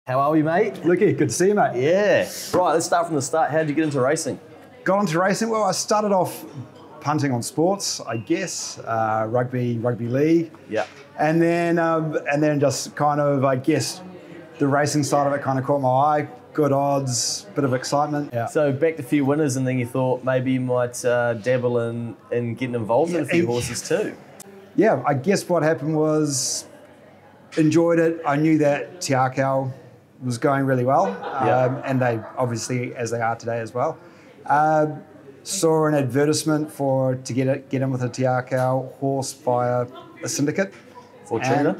How are we, mate? Lucky, good to see you, mate. Yeah. Right, let's start from the start. How did you get into racing? Got into racing. Well, I started off punting on sports, I guess, rugby league. Yeah. And then just kind of, I guess, the racing side of it kind of caught my eye. Good odds, bit of excitement. Yeah. So backed a few winners, and then you thought maybe you might dabble in getting involved in a few horses too. Yeah, I guess what happened was enjoyed it. I knew that Te Akau was going really well, and they obviously, as they are today as well. Saw an advertisement to get in with a Te Akau horse via a syndicate. Fortuna?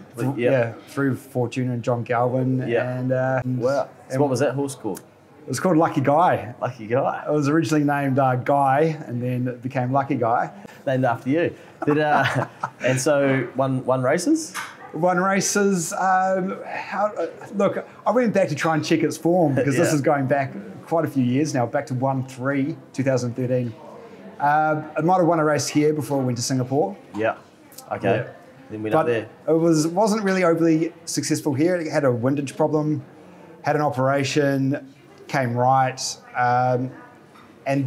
Through Fortuna and John Galvin. Yeah. And wow. So what was that horse called? It was called Lucky Guy. Lucky Guy. It was originally named Guy, and then it became Lucky Guy. Named after you. And so won races? Won races. Look, I went back to try and check its form because this is going back quite a few years now, back to 1-3, 2013. I might have won a race here before I went to Singapore. Yeah. Okay. Yeah. Then went up there. It wasn't really overly successful here. It had a windage problem, had an operation, came right, and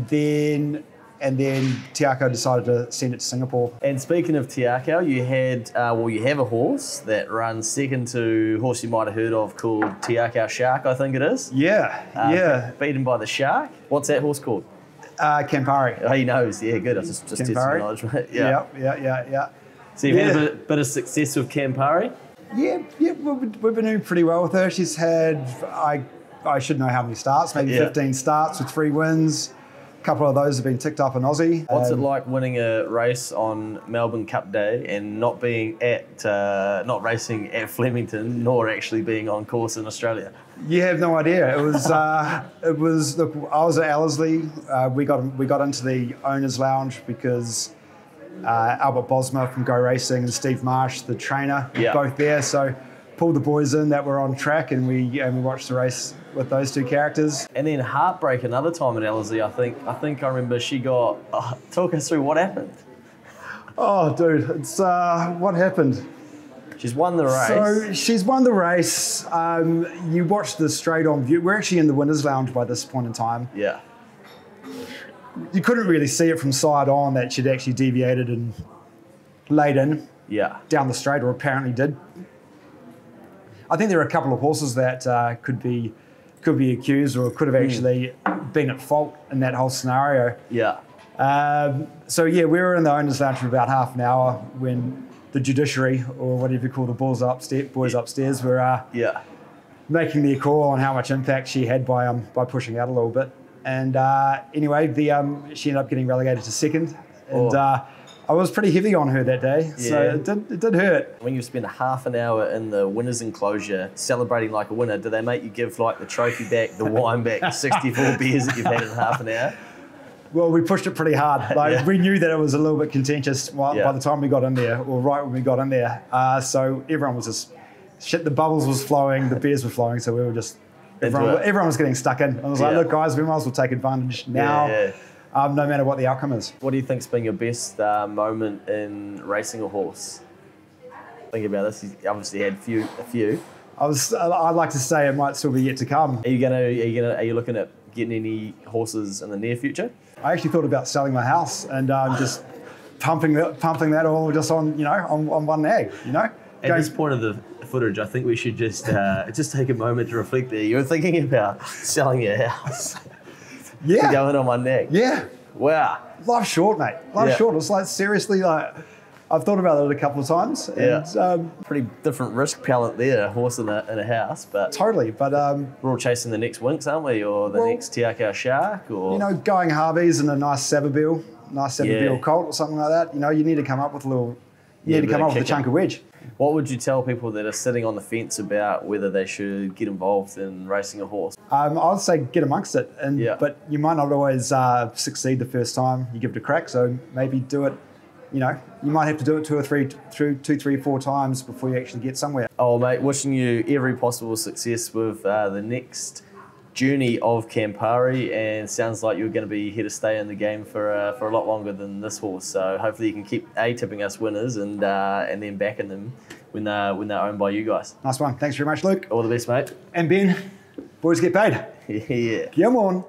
then Te Akau decided to send it to Singapore. And speaking of Te Akau, you have a horse that runs second to a horse you might have heard of called Te Akau Shark, I think it is. Yeah. Beaten by the Shark. What's that horse called? Campari. Oh, he knows. Yeah, good. I was just testing your knowledge, mate. Yeah. So you've had a bit of success with Campari? Yeah, we've been doing pretty well with her. She's had, I should know how many starts, maybe 15 starts with 3 wins. A couple of those have been ticked up in Aussie. What's it like winning a race on Melbourne Cup Day and not being not racing at Flemington, nor actually being on course in Australia? You have no idea. It was. Look, I was at Ellerslie. We got into the owners' lounge because Albert Bosma from Go Racing and Steve Marsh, the trainer, were both there. So pulled the boys in that were on track, and we watched the race with those 2 characters. And then heartbreak another time at Ellerslie. I think I remember she got. Talk us through what happened. Oh, dude, it's what happened. She's won the race. So she's won the race. You watched the straight on view. We're actually in the winners' lounge by this point in time. Yeah. You couldn't really see it from side on that she'd actually deviated and laid in down the straight, or apparently did. I think there are a couple of horses that could be accused or could have actually been at fault in that whole scenario. Yeah. We were in the owners' lounge for about half an hour when the judiciary, or whatever you call the boys upstairs, were making their call on how much impact she had by pushing out a little bit. And anyway, she ended up getting relegated to second, and I was pretty heavy on her that day, so it did hurt. When you spend half an hour in the winners' enclosure celebrating like a winner, do they make you give like the trophy back, the wine back, the 64 beers that you've had in half an hour? Well, we pushed it pretty hard. We knew that it was a little bit contentious by the time we got in there, or right when we got in there. So everyone was just shit. The bubbles was flowing, the beers were flowing, so we were just. Everyone was getting stuck in. I was like, look, guys, we might as well take advantage now, no matter what the outcome is. What do you think's been your best moment in racing a horse? Think about this. You obviously had a few. I'd like to say it might still be yet to come. Are you looking at getting any horses in the near future? I actually thought about selling my house and just pumping that all just on one nag. At this point of the footage, I think we should just take a moment to reflect there. You were thinking about selling your house. To go in on one neck. Yeah. Wow. Life's short, mate. Life's short. It's like, seriously, I've thought about it a couple of times. And, pretty different risk palette there, a horse in a house. But totally. But we're all chasing the next Winx, aren't we? Or the next Te Akau Shark? Or going Harveys and a nice Savabeel colt or something like that. You need to come up with a chunk of wedge. What would you tell people that are sitting on the fence about whether they should get involved in racing a horse? I would say get amongst it, but you might not always succeed the first time you give it a crack. So maybe do it. You might have to do it 2 or 3, 4 times before you actually get somewhere. Oh, mate, wishing you every possible success with the next journey of Campari, and sounds like you're going to be here to stay in the game for a lot longer than this horse. So hopefully you can keep tipping us winners and then backing them when they're owned by you guys. Nice one. Thanks very much, Luke. All the best, mate. And Ben, boys get paid. Yeah. Come on.